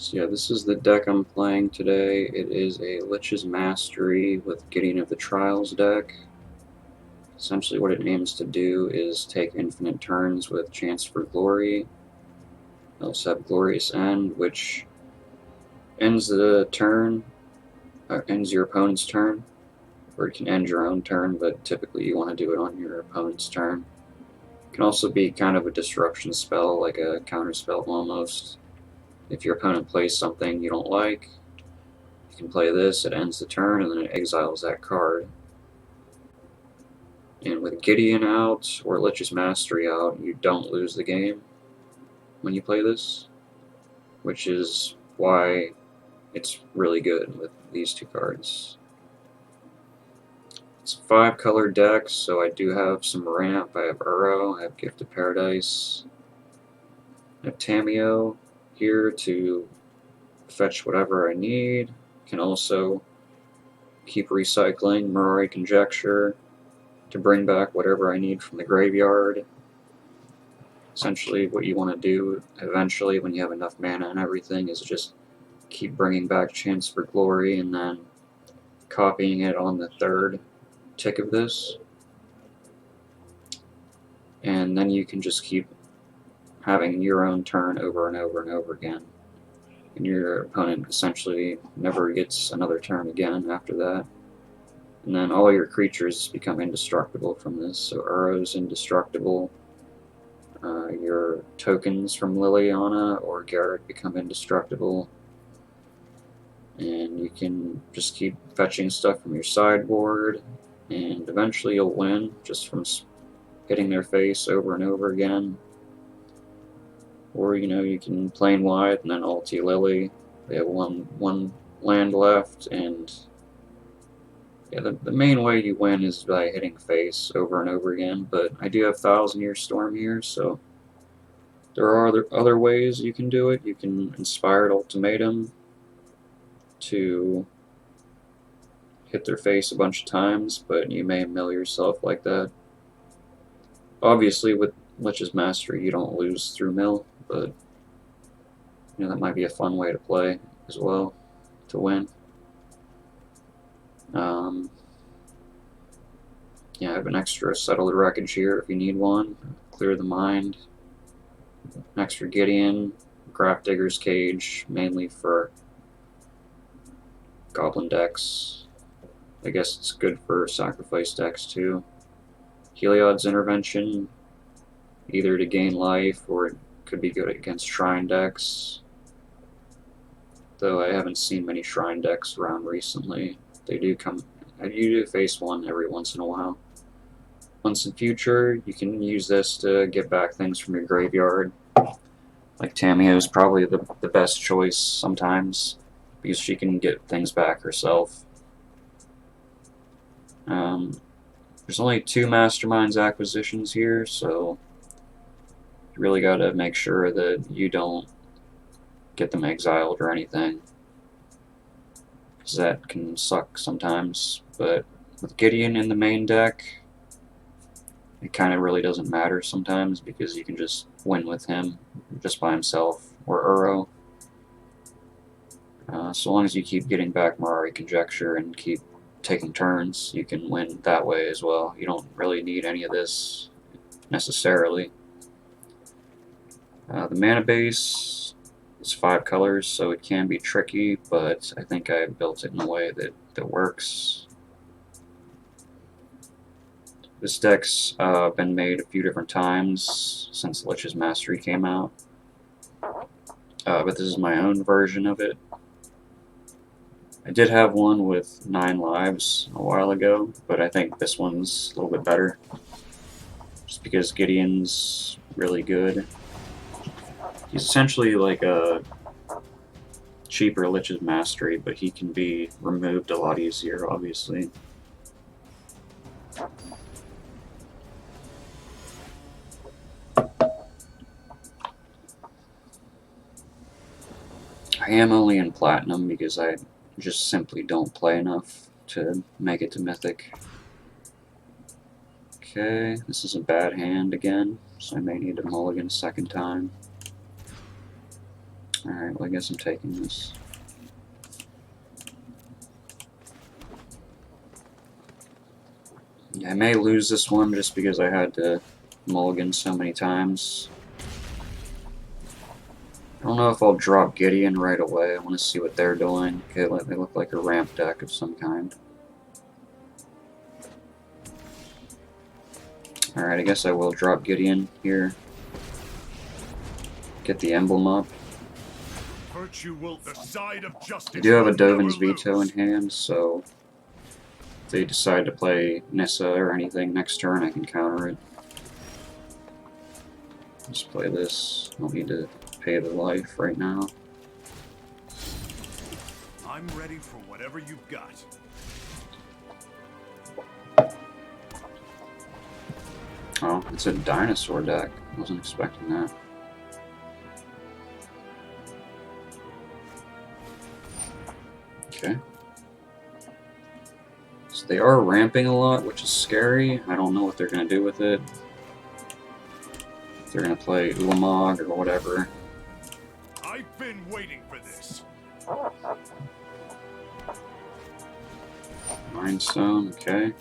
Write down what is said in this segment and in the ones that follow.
So yeah, this is the deck I'm playing today. It is a Lich's Mastery with Gideon of the Trials deck. Essentially what it aims to do is take infinite turns with Chance for Glory. I also have Glorious End, which ends the turn, ends your opponent's turn, or it can end your own turn, but typically you want to do it on your opponent's turn. It can also be kind of a disruption spell, like a counter spell almost. If your opponent plays something you don't like, you can play this, it ends the turn, and then it exiles that card. And with Gideon out, or Lich's Mastery out, you don't lose the game when you play this, which is why it's really good with these two cards. It's a 5-color deck, so I do have some ramp. I have Uro, I have Gift of Paradise, I have Tamiyo here to fetch whatever I need. Can also keep recycling Mirari Conjecture to bring back whatever I need from the graveyard. Essentially, what you want to do eventually when you have enough mana and everything is just keep bringing back Chance for Glory and then copying it on the third tick of this. And then you can just keep having your own turn over and over and over again. And your opponent essentially never gets another turn again after that. And then all your creatures become indestructible from this. So Uro's indestructible. Your tokens from Liliana or Garrett become indestructible. And you can just keep fetching stuff from your sideboard, and eventually you'll win just from hitting their face over and over again. Or, you can plane wide and then ulti Lily. They have one land left, and yeah, the main way you win is by hitting face over and over again, but I do have Thousand Year Storm here, so there are other ways you can do it. You can Inspired Ultimatum to hit their face a bunch of times, but you may mill yourself like that. Obviously, with Lich's Mastery, you don't lose through mill, but that might be a fun way to play as well to win. Yeah, I have an extra Settle the Wreckage here if you need one. Clear the Mind. An extra Gideon. Grafdigger's Cage, mainly for Goblin decks. I guess it's good for Sacrifice decks too. Heliod's Intervention, either to gain life or it could be good against Shrine decks. Though I haven't seen many Shrine decks around recently. They do come. You do face one every once in a while. Once in future, you can use this to get back things from your graveyard. Like Tamiyo is probably the best choice sometimes, because she can get things back herself. There's only 2 Masterminds acquisitions here, so you really gotta make sure that you don't get them exiled or anything, because that can suck sometimes. But with Gideon in the main deck, it kind of really doesn't matter sometimes, because you can just win with him just by himself, or Uro. So long as you keep getting back Mirari Conjecture and keep taking turns, you can win that way as well. You don't really need any of this necessarily. The mana base is 5 colors, so it can be tricky, but I think I built it in a way that works. This deck's been made a few different times since Lich's Mastery came out, but this is my own version of it. I did have one with 9 lives a while ago, but I think this one's a little bit better, just because Gideon's really good. He's essentially like a cheaper Lich's Mastery, but he can be removed a lot easier, obviously. I am only in Platinum because I just simply don't play enough to make it to Mythic. Okay, this is a bad hand again, so I may need to mulligan a second time. Alright, well I guess I'm taking this. Yeah, I may lose this one just because I had to mulligan so many times. I don't know if I'll drop Gideon right away. I want to see what they're doing. Okay, they look like a ramp deck of some kind. Alright, I guess I will drop Gideon here. Get the emblem up. Virtue will decide of justice. I do have a Dovin's Veto in hand, so if they decide to play Nissa or anything next turn, I can counter it. Just play this. Don't need to pay the life right now. I'm ready for whatever you've got. Oh, it's a dinosaur deck. Wasn't expecting that. Okay. So they are ramping a lot, which is scary. I don't know what they're going to do with it. If they're going to play Ulamog or whatever. I've been waiting for this. Mindstone, okay.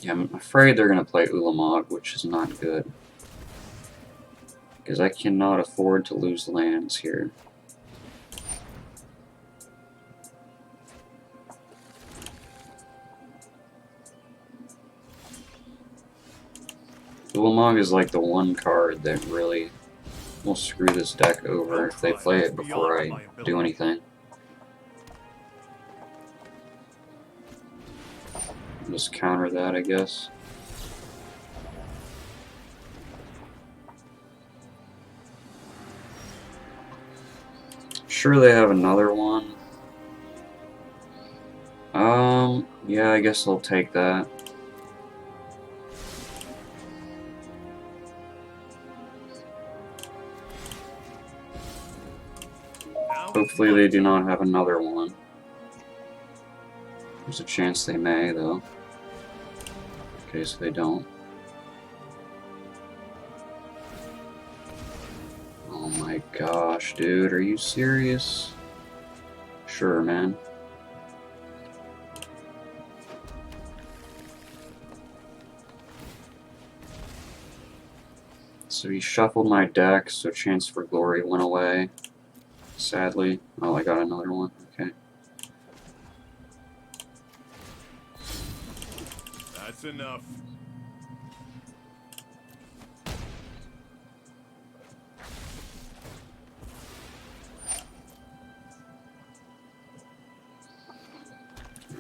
Yeah, I'm afraid they're going to play Ulamog, which is not good. Because I cannot afford to lose lands here. Ulamog is like the one card that really will screw this deck over if they play it before I do anything. Just counter that, I guess. Sure, they have another one. Yeah, I guess I'll take that. Hopefully they do not have another one. There's a chance they may, though. In case they don't. Oh my gosh, dude, are you serious? Sure, man. So he shuffled my deck, so Chance for Glory went away. Sadly. Oh, I got another one. Okay. That's enough.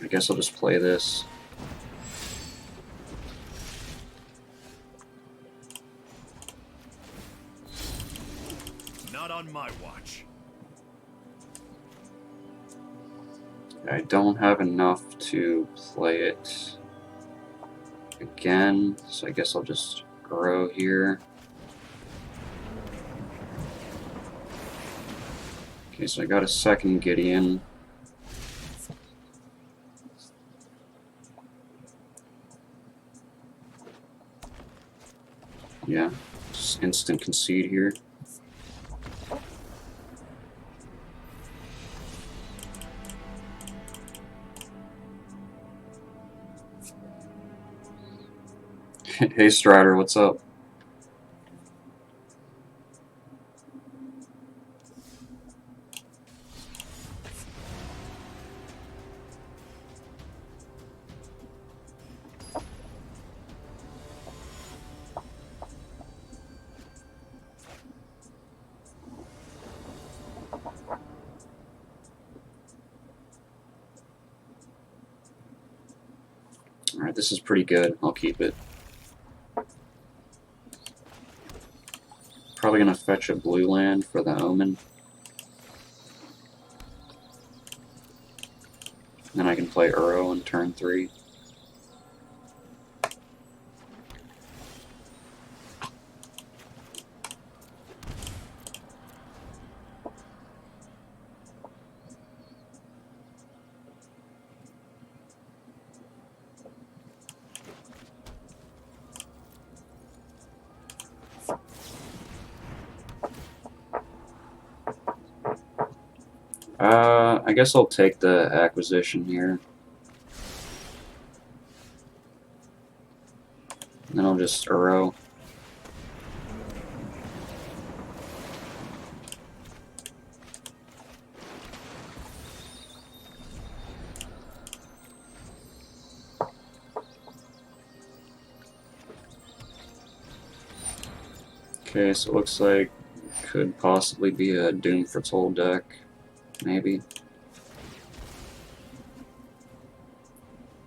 I guess I'll just play this. Not on my watch. I don't have enough to play it again, so I guess I'll just grow here. Okay, so I got a second Gideon. Yeah, just instant concede here. Hey Strider, what's up? Alright, this is pretty good. I'll keep it. Probably gonna fetch a blue land for the Omen. Then I can play Uro on turn 3. I guess I'll take the acquisition here. And then I'll just Uro. Okay, so it looks like could possibly be a Doom Foretold deck. Maybe.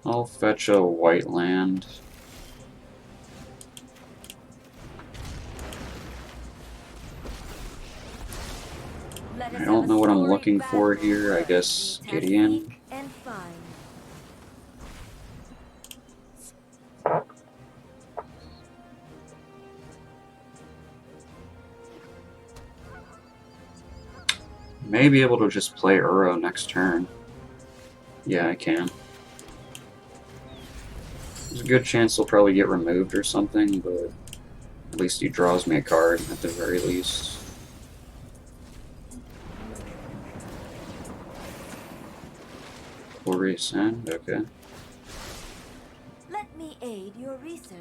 I'll fetch a white land. I don't know what I'm looking for here. I guess Gideon. May be able to just play Uro next turn. Yeah, I can. There's a good chance he'll probably get removed or something, but at least he draws me a card at the very least. Glorious End, okay. Let me aid your research.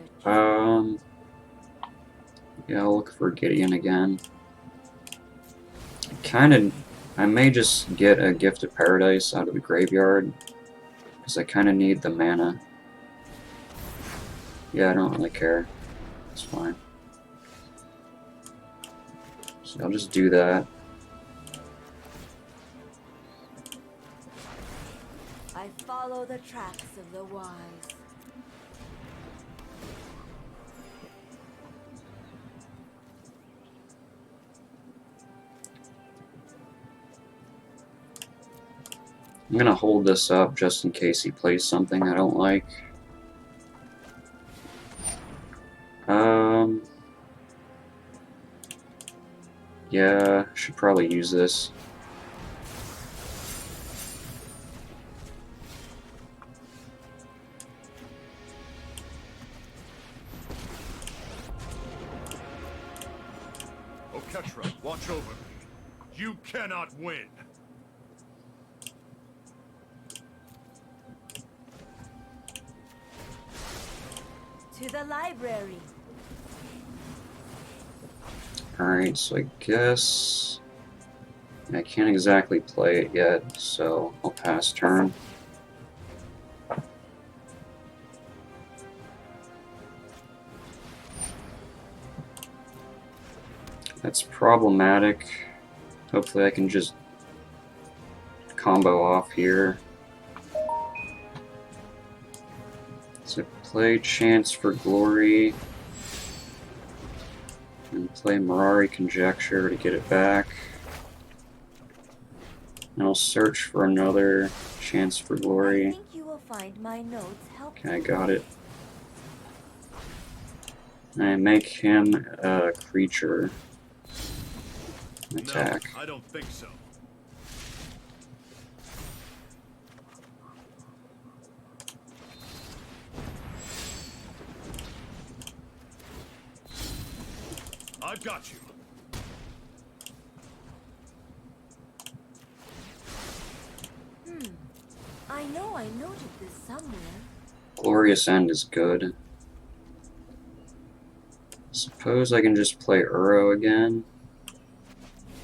Yeah, I'll look for Gideon again. I may just get a Gift of Paradise out of the graveyard, because I kind of need the mana. Yeah, I don't really care. It's fine. So I'll just do that. I follow the tracks of the wise. I'm gonna hold this up just in case he plays something I don't like. Yeah, should probably use this. Oketra, watch over me. You cannot win. To the library. Alright, so I guess I can't exactly play it yet, so I'll pass turn. That's problematic. Hopefully I can just combo off here. So play Chance for Glory. And play Mirari Conjecture to get it back. And I'll search for another Chance for I Glory. think you will find my notes helpful. Okay, I got it. And I make him a creature. Attack. No, I don't think so. I've got you. I know I noted this somewhere. Glorious End is good. Suppose I can just play Uro again.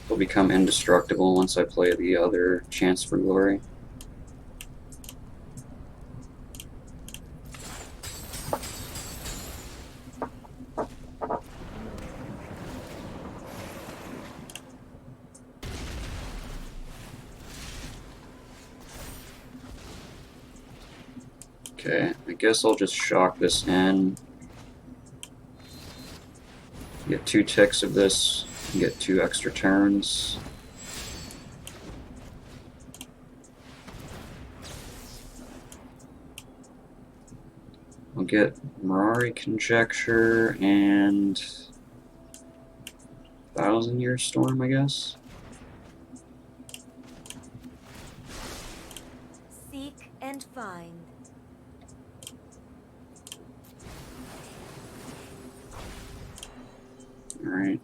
He'll become indestructible once I play the other Chance for Glory. Okay, I guess I'll just shock this in. Get 2 ticks of this, and get 2 extra turns. I'll get Mirari Conjecture and 1,000-Year Storm, I guess. Seek and find. Alright.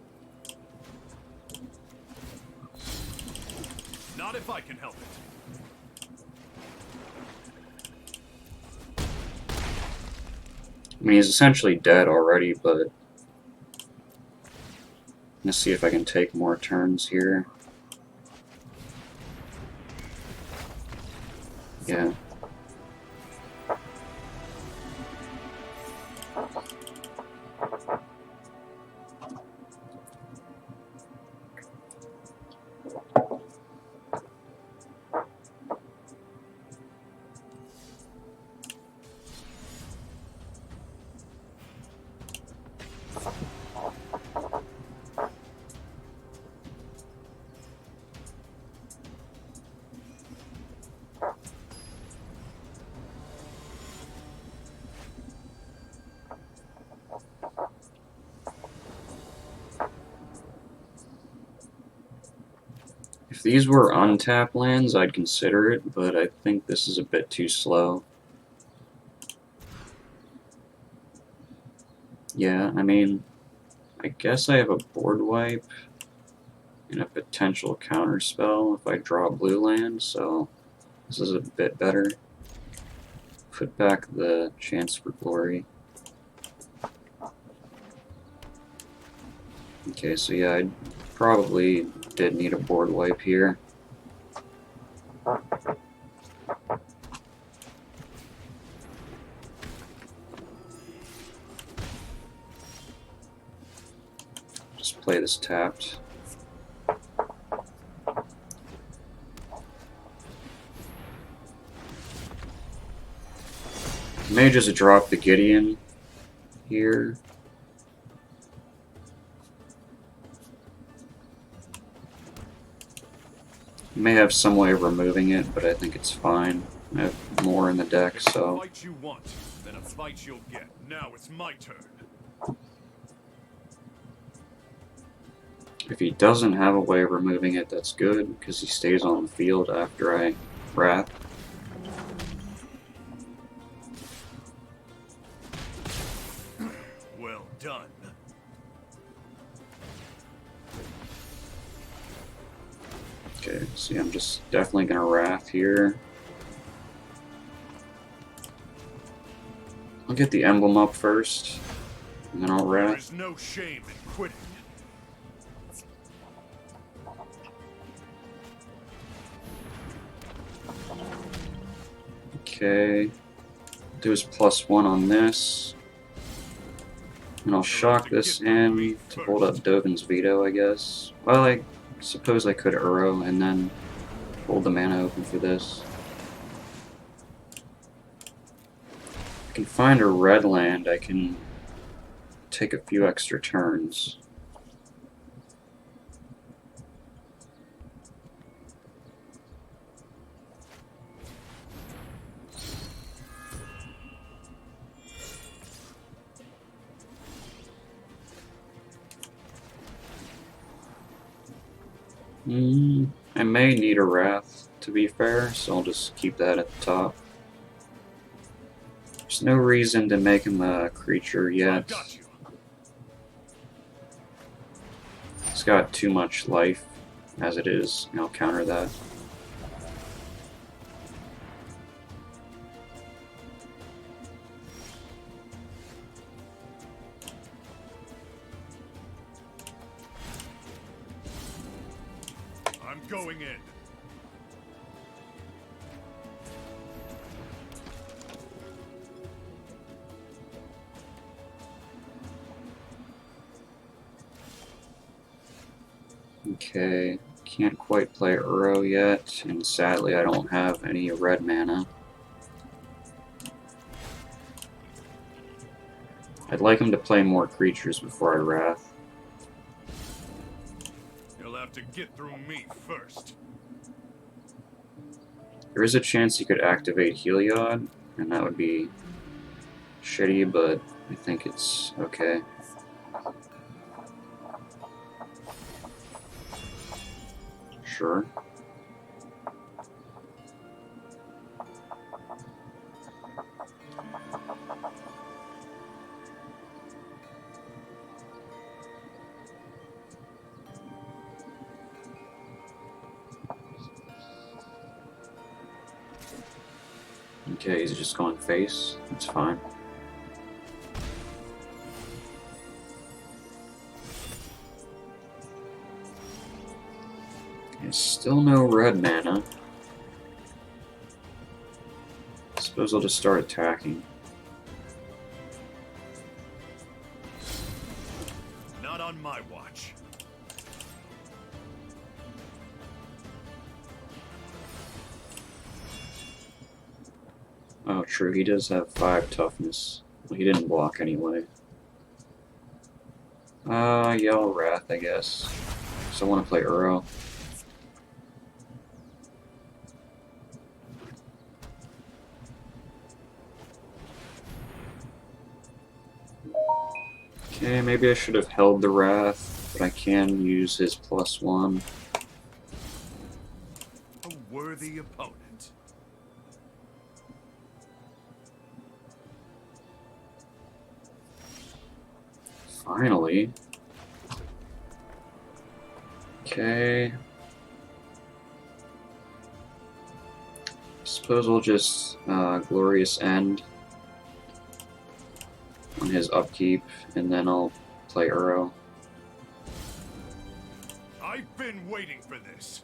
Not Not if I can help it. I mean, he's essentially dead already, but let's see if I can take more turns here. Yeah. If these were untapped lands, I'd consider it, but I think this is a bit too slow. Yeah, I mean, I guess I have a board wipe and a potential counter spell if I draw a blue land, so this is a bit better. Put back the Chance for Glory. Okay, so yeah, I probably did need a board wipe here. Just play this tapped. May just drop the Gideon here. May have some way of removing it, but I think it's fine. I have more in the deck, so. A fight you want, then a fight you'll get. Now it's my turn. If he doesn't have a way of removing it, that's good, because he stays on the field after I wrath. Well done. Okay, see, I'm just definitely gonna wrath here. I'll get the emblem up first, and then I'll There wrath. is no shame in quitting. Okay, do his +1 on this. And I'll shock this in to hold up Dovin's veto, I guess. Well, I suppose I could Uro and then hold the mana open for this. If I can find a red land, I can take a few extra turns. I may need a Wrath, to be fair, so I'll just keep that at the top. There's no reason to make him a creature I've yet. got you. He's got too much life as it is, and I'll counter that. I'm going in. Okay, can't quite play Uro yet, and sadly I don't have any red mana. I'd like him to play more creatures before I Wrath. You'll have to get through me first. There is a chance he could activate Heliod, and that would be shitty, but I think it's okay. Sure. Okay, he's just going face. That's fine. Okay, still no red mana. I suppose I'll just start attacking. Not on my watch. Oh, true, he does have 5 toughness. Well, he didn't block anyway. Yellow Wrath, I guess. So I want to play Uro. Okay, maybe I should have held the Wrath, but I can use his +1. A worthy opponent. Finally. Okay. Suppose we'll just Glorious End on his upkeep, and then I'll play Uro. I've been waiting for this.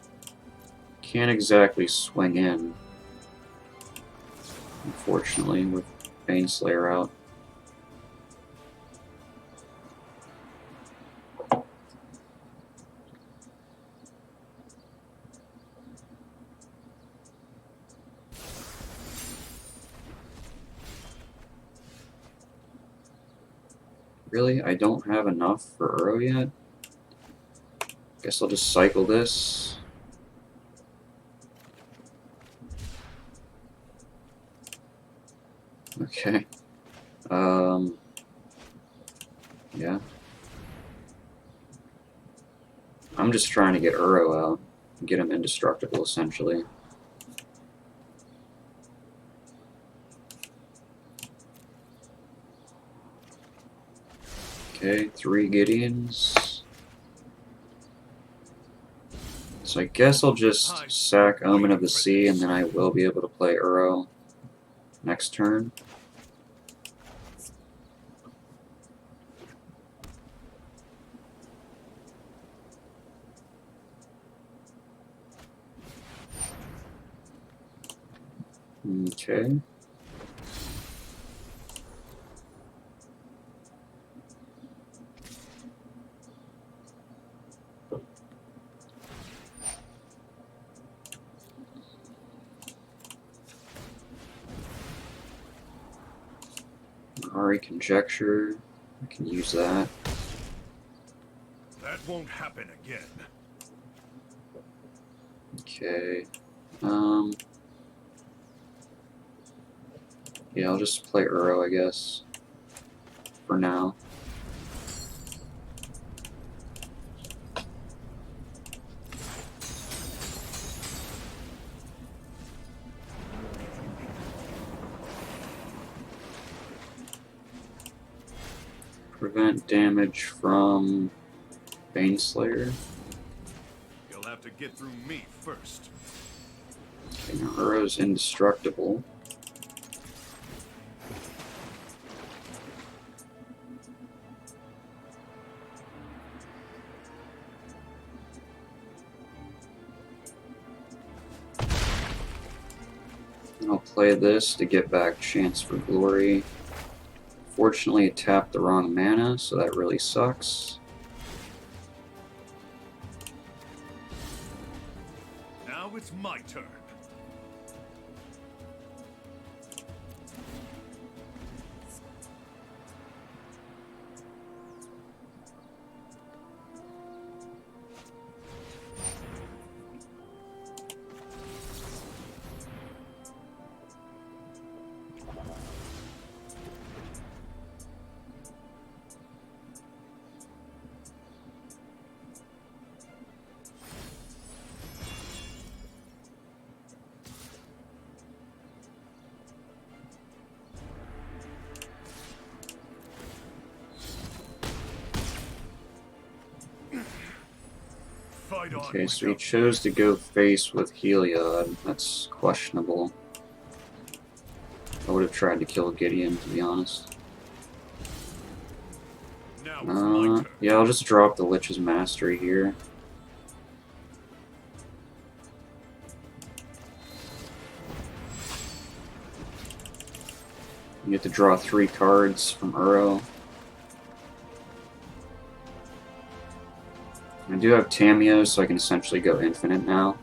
Can't exactly swing in, unfortunately, with Baneslayer out. Really? I don't have enough for Uro yet? Guess I'll just cycle this. Okay. Yeah. I'm just trying to get Uro out and get him indestructible, essentially. Okay, 3 Gideons. So I guess I'll just sack Omen of the Sea, and then I will be able to play Uro next turn. Okay. Ari Conjecture. I can use that. That won't happen again. Okay. Yeah, I'll just play Uro, I guess. For now. Prevent damage from Baneslayer. You'll have to get through me first. Okay, now Uro's indestructible. And I'll play this to get back Chance for Glory. Fortunately, it tapped the wrong mana, so that really sucks. Now it's my turn. Fight on. Okay, so he chose to go face with Heliod. That's questionable. I would have tried to kill Gideon, to be honest. Now it's my turn. Yeah, I'll just drop the Lich's Mastery here. You get to draw 3 cards from Uro. I do have Tameo, so I can essentially go infinite now.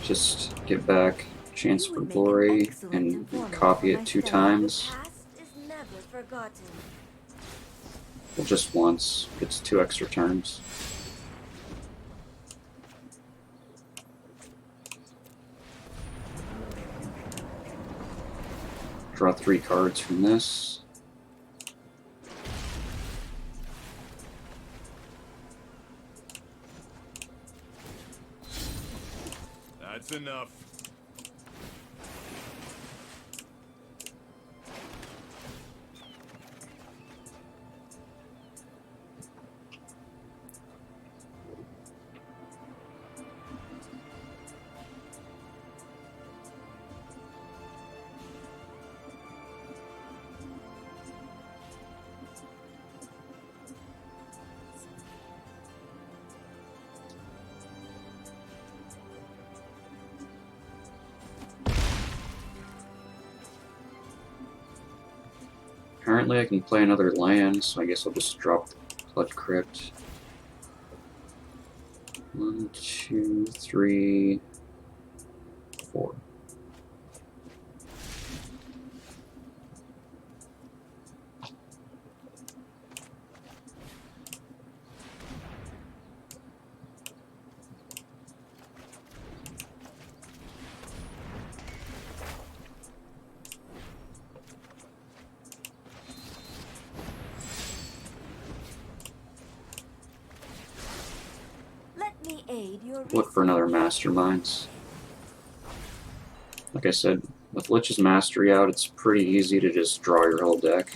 Just get back Chance for Glory and copy it 2 times. Well, just once. Gets 2 extra turns. Draw 3 cards from this. That's enough. Apparently I can play another land, so I guess I'll just drop the Blood Crypt. 1, 2, 3, 4. Look for another Masterminds. Like I said, with Lich's Mastery out, it's pretty easy to just draw your whole deck.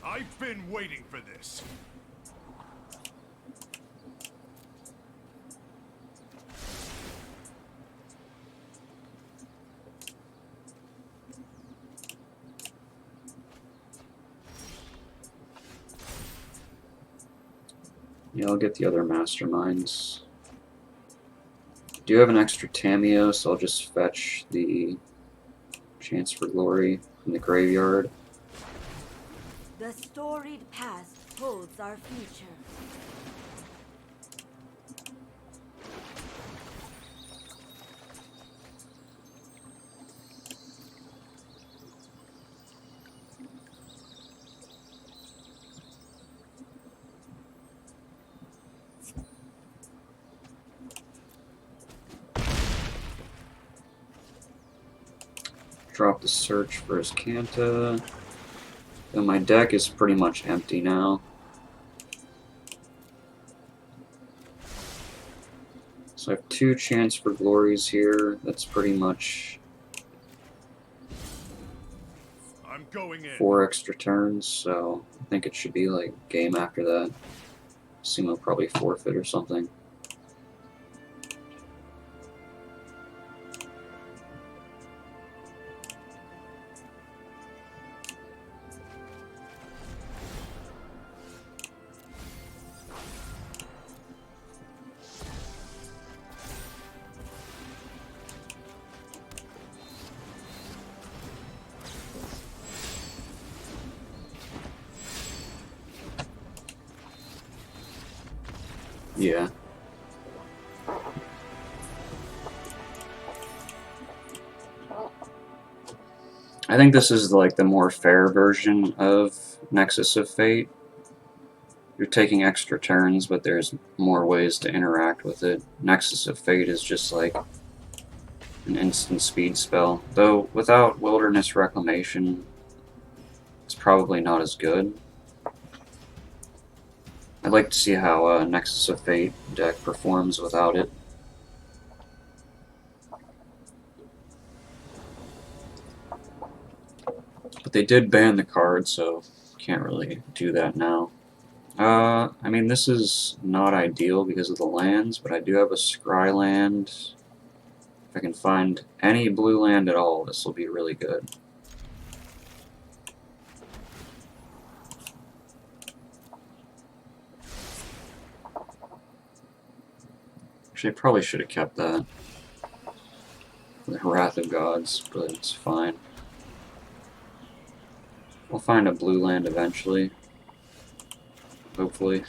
I've been waiting for this. Yeah, I'll get the other Masterminds. Do have an extra Tameo, so I'll just fetch the Chance for Glory from the graveyard. The storied past holds our future. Drop the Search for his Kanta. And my deck is pretty much empty now. So I have 2 Chance for Glories here. That's pretty much I'm going in. 4 extra turns, so I think it should be like game after that. Assume I'll probably forfeit or something. Yeah. I think this is like the more fair version of Nexus of Fate. You're taking extra turns, but there's more ways to interact with it. Nexus of Fate is just like an instant speed spell. Though without Wilderness Reclamation, it's probably not as good. I'd like to see how Nexus of Fate deck performs without it. But they did ban the card, so can't really do that now. I mean, this is not ideal because of the lands, but I do have a Scry land. If I can find any blue land at all, this will be really good. Actually, I probably should have kept that. The Wrath of Gods, but it's fine. We'll find a blue land eventually. Hopefully.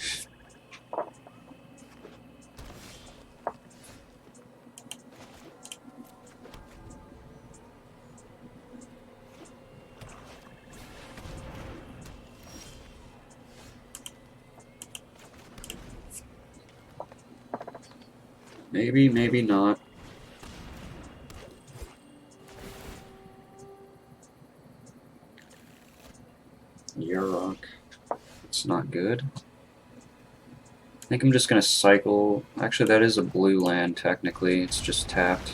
Maybe, maybe not. Yarok. It's not good. I think I'm just gonna cycle. Actually, that is a blue land, technically. It's just tapped.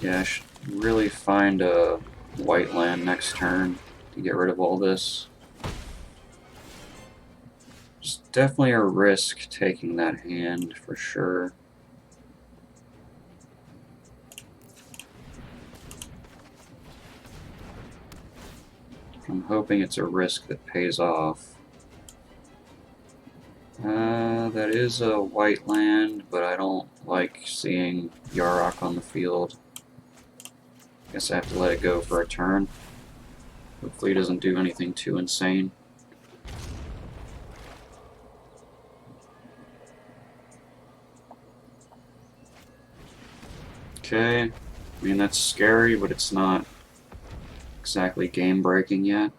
Yeah, I should really find a white land next turn to get rid of all this. It's definitely a risk taking that hand, for sure. I'm hoping it's a risk that pays off. That is a white land, but I don't like seeing Yarok on the field. Guess I have to let it go for a turn. Hopefully it doesn't do anything too insane. Okay, I mean that's scary, but it's not exactly game-breaking yet.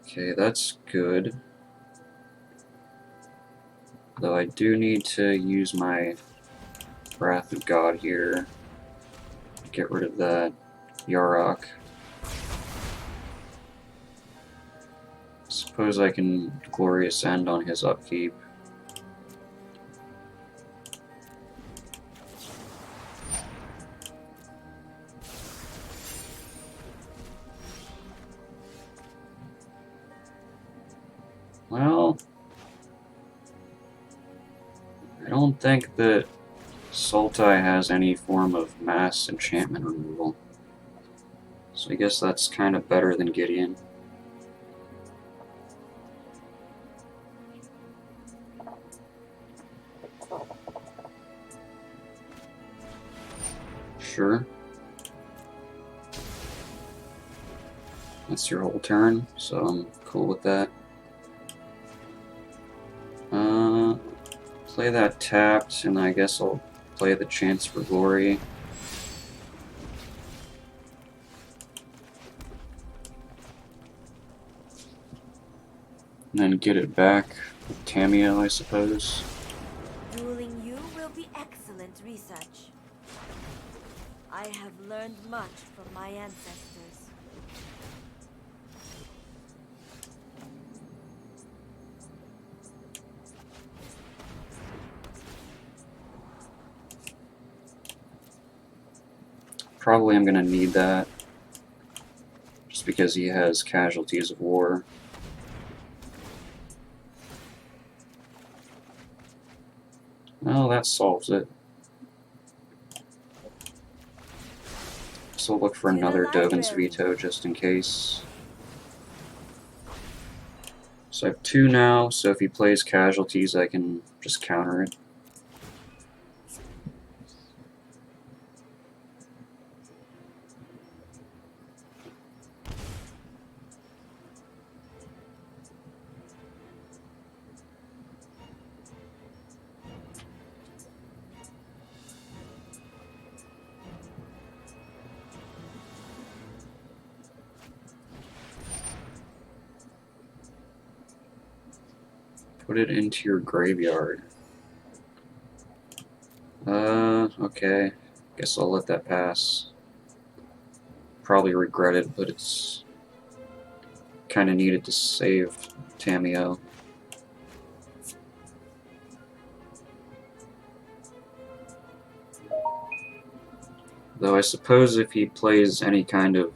Okay, that's good. Though I do need to use my Wrath of God here to get rid of that Yarok. Suppose I can Glorious End on his upkeep. Well, I don't think that Sultai has any form of mass enchantment removal. So I guess that's kind of better than Gideon. Sure. That's your whole turn, so I'm cool with that. Play that tapped, and I guess I'll play the Chance for Glory. And then get it back with Tameo, I suppose. Dueling you will be excellent research. I have learned much from my ancestors. Probably I'm gonna need that, just because he has Casualties of War. Well, that solves it. So we'll look for another Dovin's Veto just in case. So I have 2 now, so if he plays Casualties, I can just counter it. Put it into your graveyard. Okay. Guess I'll let that pass. Probably regret it, but it's kind of needed to save Tamio. Though I suppose if he plays any kind of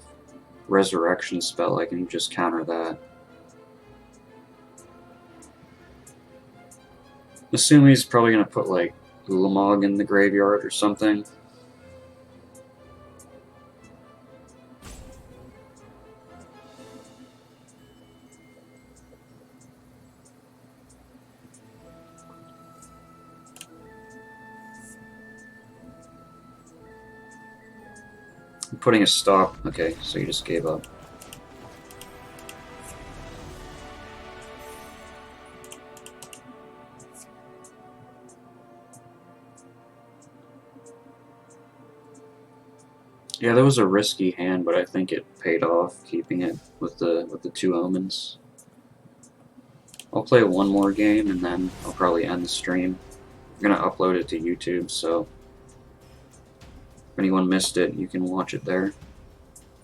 resurrection spell, I can just counter that. Assuming he's probably going to put, like, Ulamog in the graveyard or something. I'm putting a stop. Okay, so you just gave up. Yeah, that was a risky hand, but I think it paid off keeping it with the 2 omens. I'll play one more game and then I'll probably end the stream. I'm gonna upload it to YouTube, so if anyone missed it, you can watch it there.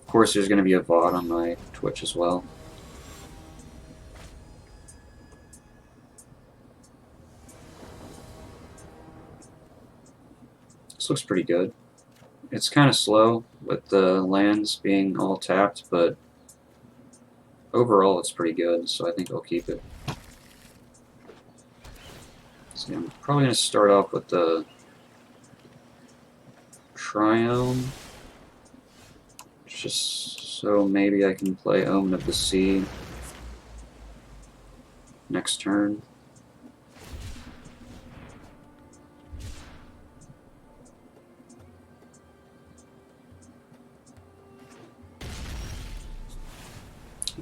Of course, there's gonna be a VOD on my Twitch as well. This looks pretty good. It's kind of slow with the lands being all tapped, but overall it's pretty good, so I think I'll keep it. So I'm probably going to start off with the Triome, just so maybe I can play Omen of the Sea next turn.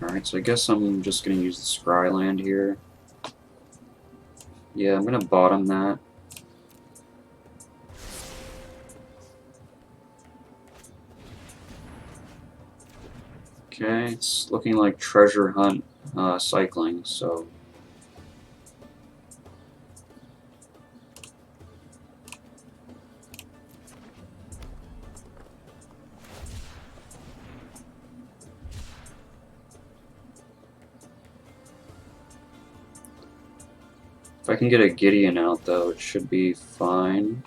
Alright, so I guess I'm just going to use the Scry land here. Yeah, I'm going to bottom that. Okay, it's looking like Treasure Hunt cycling, so... If I can get a Gideon out, though, it should be fine.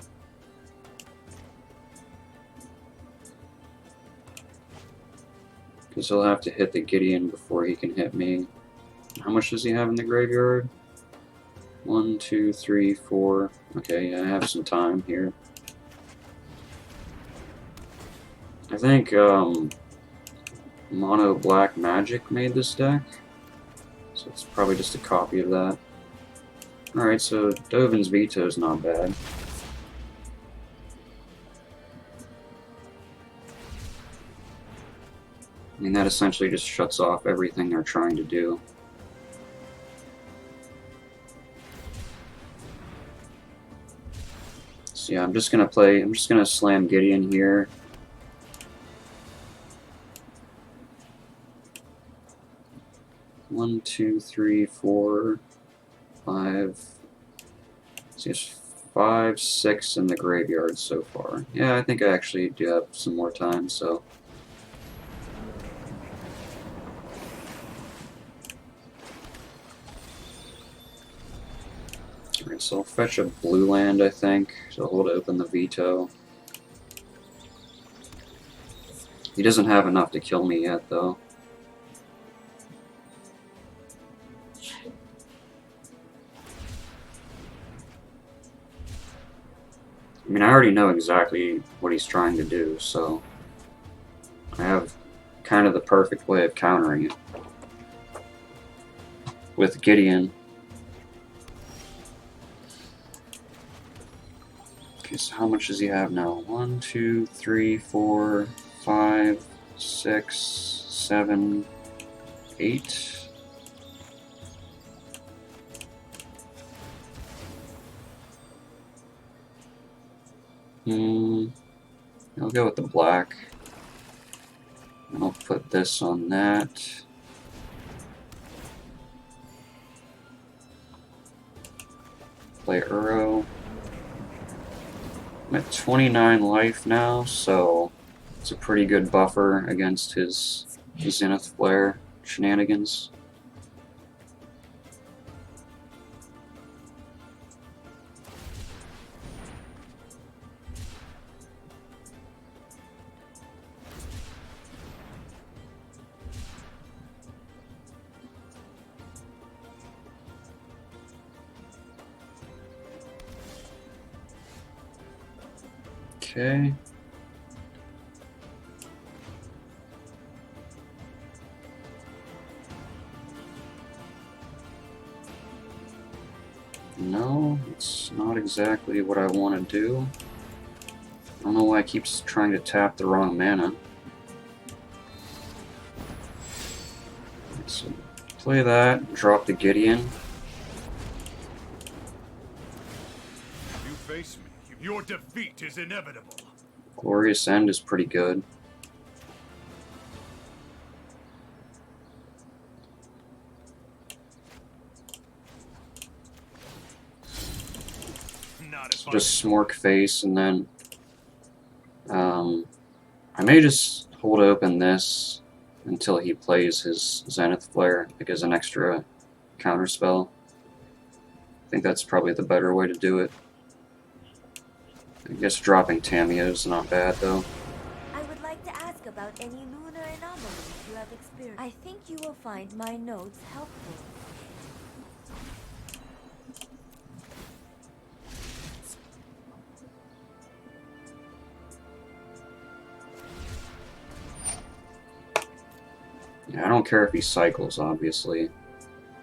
Because he'll have to hit the Gideon before he can hit me. How much does he have in the graveyard? 1, 2, 3, 4. Okay, yeah, I have some time here. I think Mono Black Magic made this deck. So it's probably just a copy of that. Alright, so Dovin's Veto is not bad. I mean, that essentially just shuts off everything they're trying to do. So yeah, I'm just gonna slam Gideon here. One, 2, 3, 4, 5. So there's 5, 6 in the graveyard so far. Yeah, I think I actually do have some more time, so. Alright, so I'll fetch a blue land, I think, to hold open the veto. He doesn't have enough to kill me yet, though. I mean, I already know exactly what he's trying to do, so I have kind of the perfect way of countering it. With Gideon. Okay, so how much does he have now? 1, 2, 3, 4, 5, 6, 7, 8. I'll go with the black. And I'll put this on that. play Uro. I'm at 29 life now, so it's a pretty good buffer against his Zenith Flare shenanigans. Okay. No, it's not exactly what I want to do. I don't know why I keep trying to tap the wrong mana. So play that, drop the Gideon. You face me. Your defeat is inevitable. Glorious End is pretty good. Not if So just Smork face, and then I may just hold open this until he plays his Zenith Flare, like as an extra counter spell. I think that's probably the better way to do it. I guess dropping Tameo is not bad, though. I would like to ask about any lunar anomalies you have experienced. I think you will find my notes helpful. Yeah, I don't care if he cycles, obviously.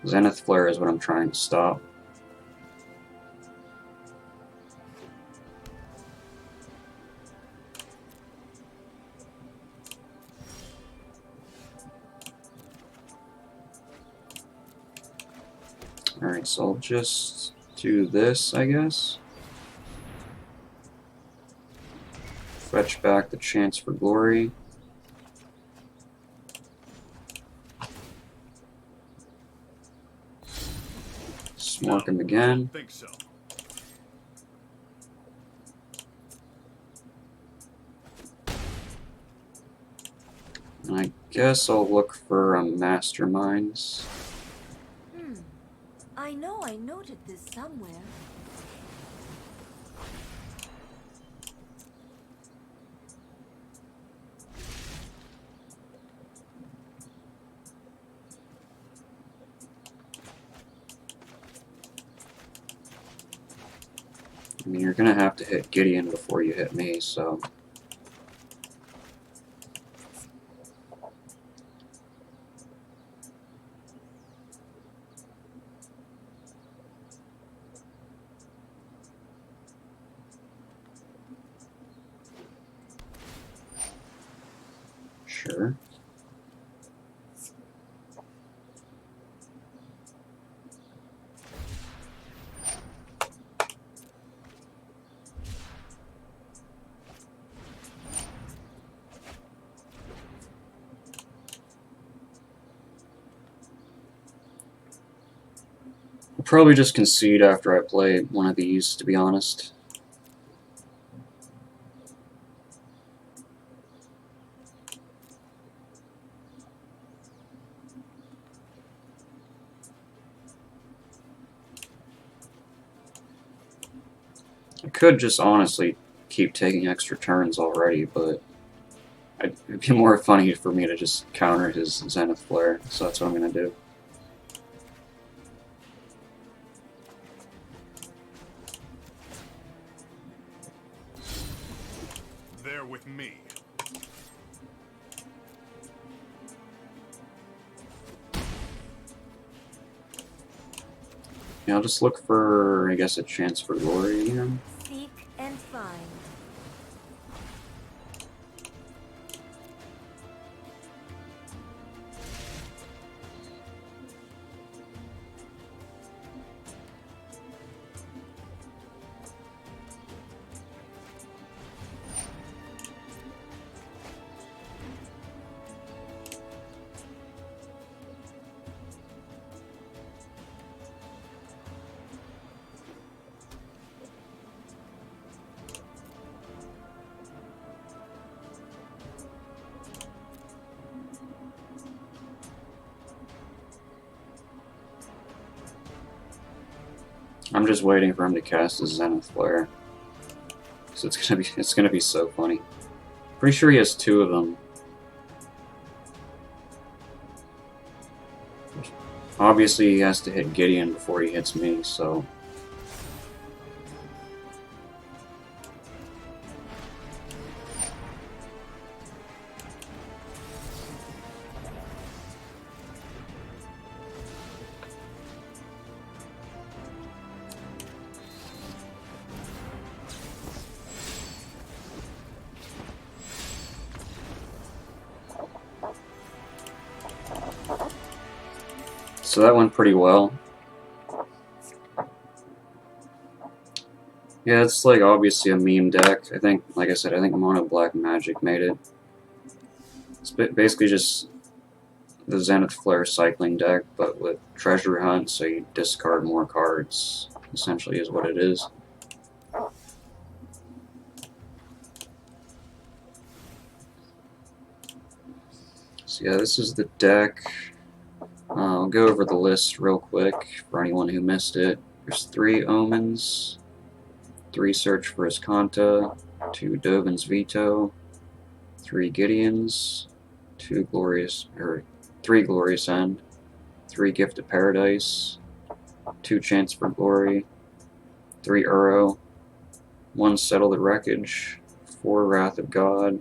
Zenith Flare is what I'm trying to stop. Alright, so I'll just do this, I guess. Fetch back the Chance for Glory. Smork him again. think so. And I guess I'll look for Masterminds. I know I noted this somewhere. I mean, you're gonna have to hit Gideon before you hit me, so... Sure. I'll probably just concede after I play one of these, to be honest. I could just honestly keep taking extra turns already, but it'd be more funny for me to just counter his Zenith Flare, so that's what I'm gonna do. There with me. Yeah, I'll just look for, I guess, a Chance for Glory again. Seek and find. I'm just waiting for him to cast his Zenith Flare. So it's gonna be so funny. Pretty sure he has 2 of them. Obviously, he has to hit Gideon before he hits me, so... So that went pretty well. Yeah, it's like obviously a meme deck. I think, like I said, I think Mono Black Magic made it. It's basically just the Zenith Flare cycling deck, but with Treasure Hunt, so you discard more cards, essentially is what it is. So yeah, this is the deck. I'll go over the list real quick for anyone who missed it. There's 3 Omens, 3 Search for Iskanta, 2 Dovin's Veto, 3 Gideons, 3 Glorious End, 3 Gift of Paradise, 2 Chance for Glory, 3 Uro, 1 Settle the Wreckage, 4 Wrath of God,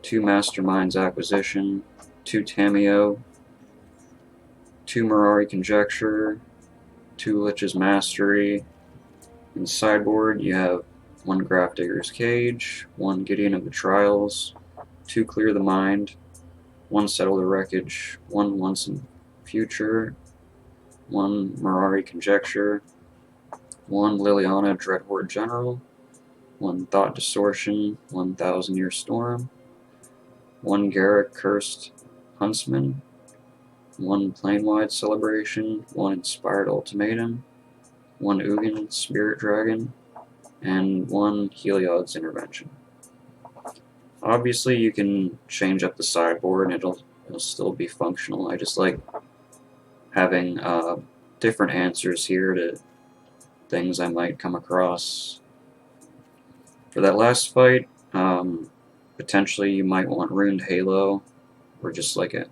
2 Mastermind's Acquisition, 2 Tameo, 2 Mirari Conjecture, 2 Lich's Mastery. In the sideboard, you have 1 Grafdigger's Cage, 1 Gideon of the Trials, 2 Clear the Mind, 1 Settle the Wreckage, 1 Once in Future, 1 Mirari Conjecture, 1 Liliana Dreadhorde General, 1 Thought Distortion, 1 Thousand Year Storm, 1 Garruk Cursed Huntsman, 1 Planewide Celebration, 1 Inspired Ultimatum, 1 Ugin Spirit Dragon, and 1 Heliod's Intervention. Obviously, you can change up the sideboard and it'll still be functional. I just like having different answers here to things I might come across. For that last fight, potentially you might want Ruined Halo, or just like a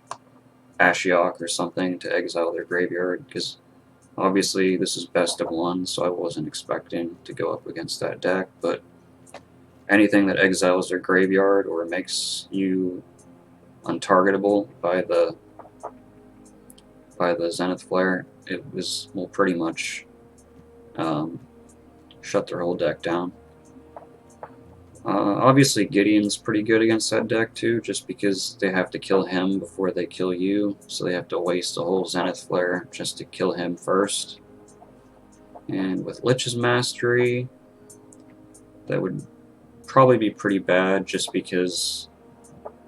Ashiok or something to exile their graveyard, because obviously this is best of 1, so I wasn't expecting to go up against that deck, but anything that exiles their graveyard or makes you untargetable by the Zenith Flare, will pretty much shut their whole deck down. Obviously Gideon's pretty good against that deck too, just because they have to kill him before they kill you, so they have to waste a whole Zenith Flare just to kill him first. And with Lich's Mastery, that would probably be pretty bad, just because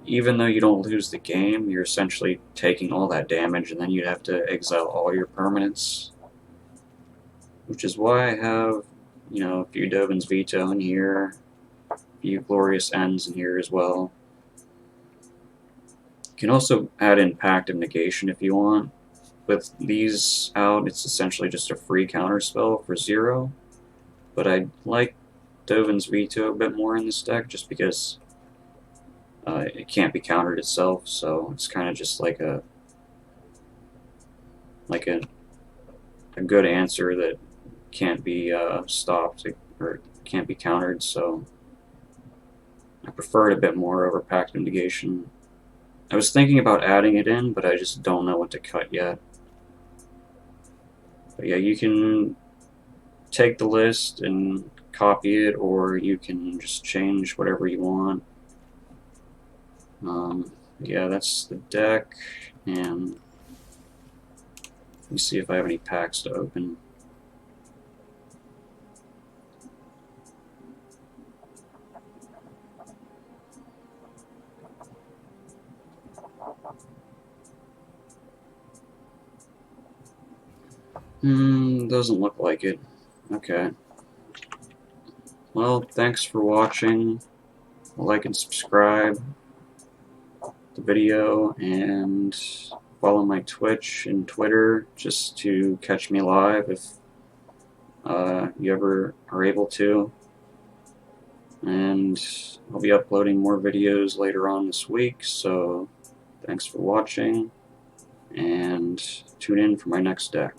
even though you don't lose the game, you're essentially taking all that damage, and then you'd have to exile all your permanents. Which is why I have, a few Dovin's Veto in here, a few Glorious Ends in here as well. You can also add in Pact of Negation if you want. With these out, it's essentially just a free counterspell for 0. But I like Dovin's Veto a bit more in this deck, just because it can't be countered itself, so it's kind of just like a good answer that can't be stopped or can't be countered, so I prefer it a bit more over Pact of Negation. I was thinking about adding it in, but I just don't know what to cut yet. But yeah, you can take the list and copy it, or you can just change whatever you want. Yeah, that's the deck, and let me see if I have any packs to open. Doesn't look like it. Okay. Well, thanks for watching. Like and subscribe the video, and follow my Twitch and Twitter just to catch me live if you ever are able to. And I'll be uploading more videos later on this week, so thanks for watching, and tune in for my next deck.